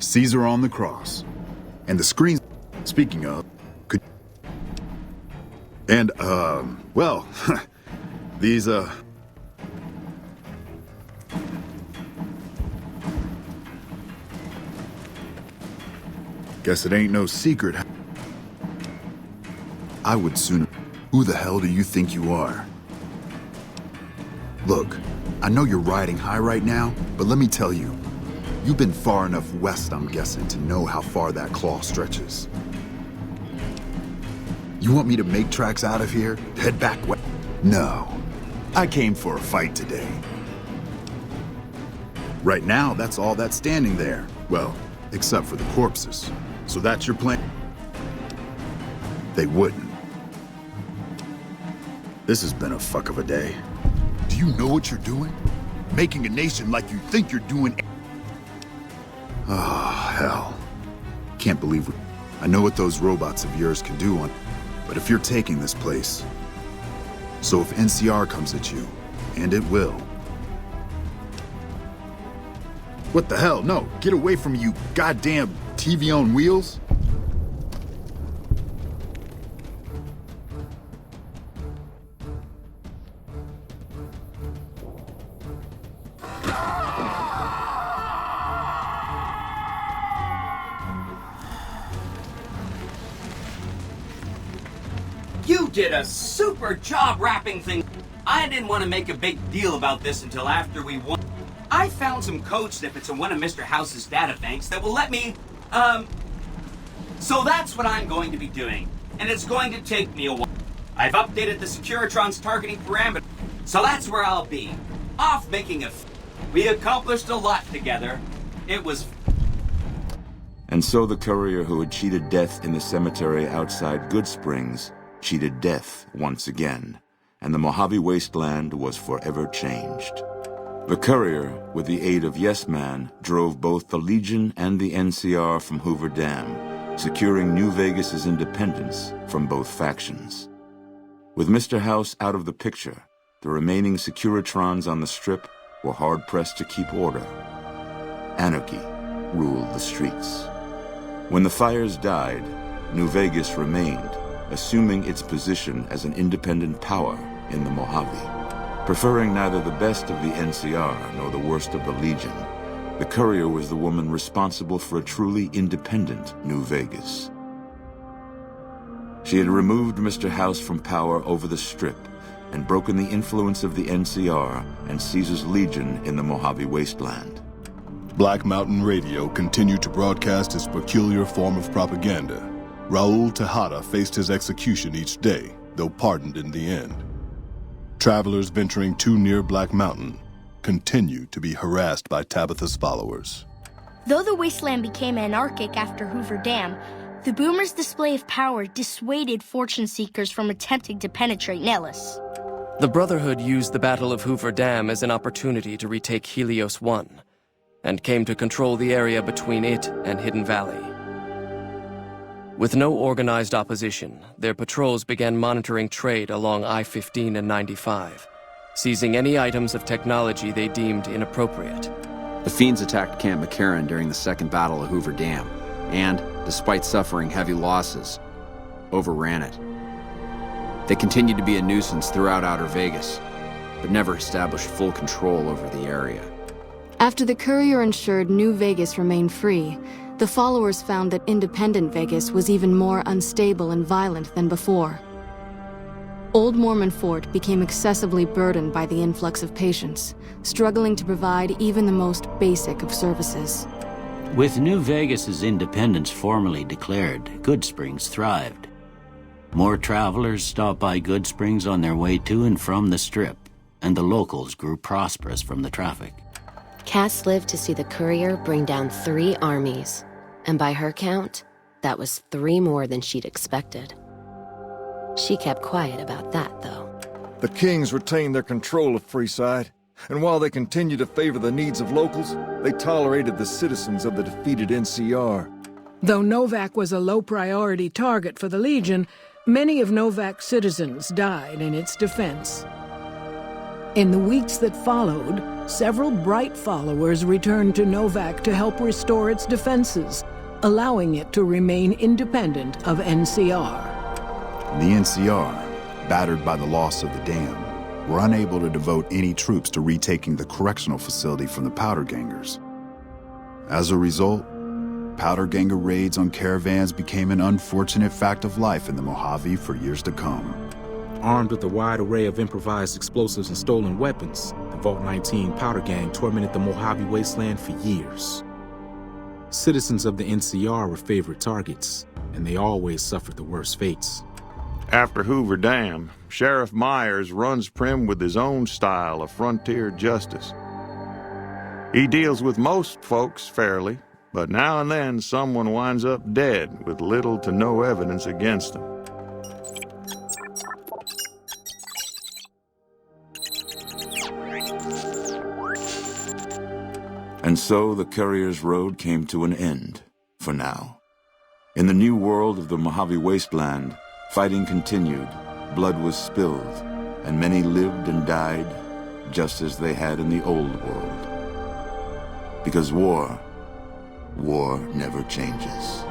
Caesar on the cross. And the screen, speaking of, could... And, well, these, Guess it ain't no secret. I would sooner... Who the hell do you think you are? Look, I know you're riding high right now, but let me tell you, you've been far enough west, I'm guessing, to know how far that claw stretches. You want me to make tracks out of here? Head back west? No. I came for a fight today. Right now, that's all that's standing there. Well, except for the corpses. So that's your plan? They wouldn't. This has been a fuck of a day. Do you know what you're doing? Making a nation like you think you're doing. Ah, hell. Can't believe I know what those robots of yours can do on. But if you're taking this place. So if NCR comes at you, and it will. What the hell? No, get away from me, you goddamn TV on wheels. You did a super job wrapping things. I didn't want to make a big deal about this until after we won. I found some code snippets in one of Mr. House's databanks that will let me, So that's what I'm going to be doing. And it's going to take me a while. I've updated the Securitron's targeting parameter. So that's where I'll be. Off making a... We accomplished a lot together. It was... And so the courier who had cheated death in the cemetery outside Goodsprings cheated death once again, and the Mojave Wasteland was forever changed. The courier, with the aid of Yes Man, drove both the Legion and the NCR from Hoover Dam, securing New Vegas's independence from both factions. With Mr. House out of the picture, the remaining Securitrons on the Strip were hard-pressed to keep order. Anarchy ruled the streets. When the fires died, New Vegas remained, assuming its position as an independent power in the Mojave. Preferring neither the best of the NCR nor the worst of the Legion, the courier was the woman responsible for a truly independent New Vegas. She had removed Mr. House from power over the Strip and broken the influence of the NCR and Caesar's Legion in the Mojave Wasteland. Black Mountain Radio continued to broadcast its peculiar form of propaganda. Raul Tejada faced his execution each day, though pardoned in the end. Travelers venturing too near Black Mountain continued to be harassed by Tabitha's followers. Though the wasteland became anarchic after Hoover Dam, the Boomers' display of power dissuaded fortune seekers from attempting to penetrate Nellis. The Brotherhood used the Battle of Hoover Dam as an opportunity to retake Helios 1, and came to control the area between it and Hidden Valley. With no organized opposition, their patrols began monitoring trade along I-15 and 95, seizing any items of technology they deemed inappropriate. The Fiends attacked Camp McCarran during the Second Battle of Hoover Dam, and, despite suffering heavy losses, overran it. They continued to be a nuisance throughout Outer Vegas, but never established full control over the area. After the courier ensured New Vegas remained free, the followers found that independent Vegas was even more unstable and violent than before. Old Mormon Fort became excessively burdened by the influx of patients, struggling to provide even the most basic of services. With New Vegas's independence formally declared, Goodsprings thrived. More travelers stopped by Goodsprings on their way to and from the Strip, and the locals grew prosperous from the traffic. Cass lived to see the courier bring down 3 armies, and by her count, that was 3 more than she'd expected. She kept quiet about that, though. The Kings retained their control of Freeside, and while they continued to favor the needs of locals, they tolerated the citizens of the defeated NCR. Though Novak was a low-priority target for the Legion, many of Novak's citizens died in its defense. In the weeks that followed, several bright followers returned to Novak to help restore its defenses, allowing it to remain independent of NCR. The NCR, battered by the loss of the dam, were unable to devote any troops to retaking the correctional facility from the powder gangers. As a result, powder ganger raids on caravans became an unfortunate fact of life in the Mojave for years to come. Armed with a wide array of improvised explosives and stolen weapons, the Vault 19 powder gang tormented the Mojave wasteland for years. Citizens of the NCR were favorite targets, and they always suffered the worst fates. After Hoover Dam, Sheriff Myers runs Prim with his own style of frontier justice. He deals with most folks fairly, but now and then someone winds up dead with little to no evidence against them. And so the Courier's Road came to an end, for now. In the new world of the Mojave Wasteland, fighting continued, blood was spilled, and many lived and died just as they had in the old world. Because war never changes.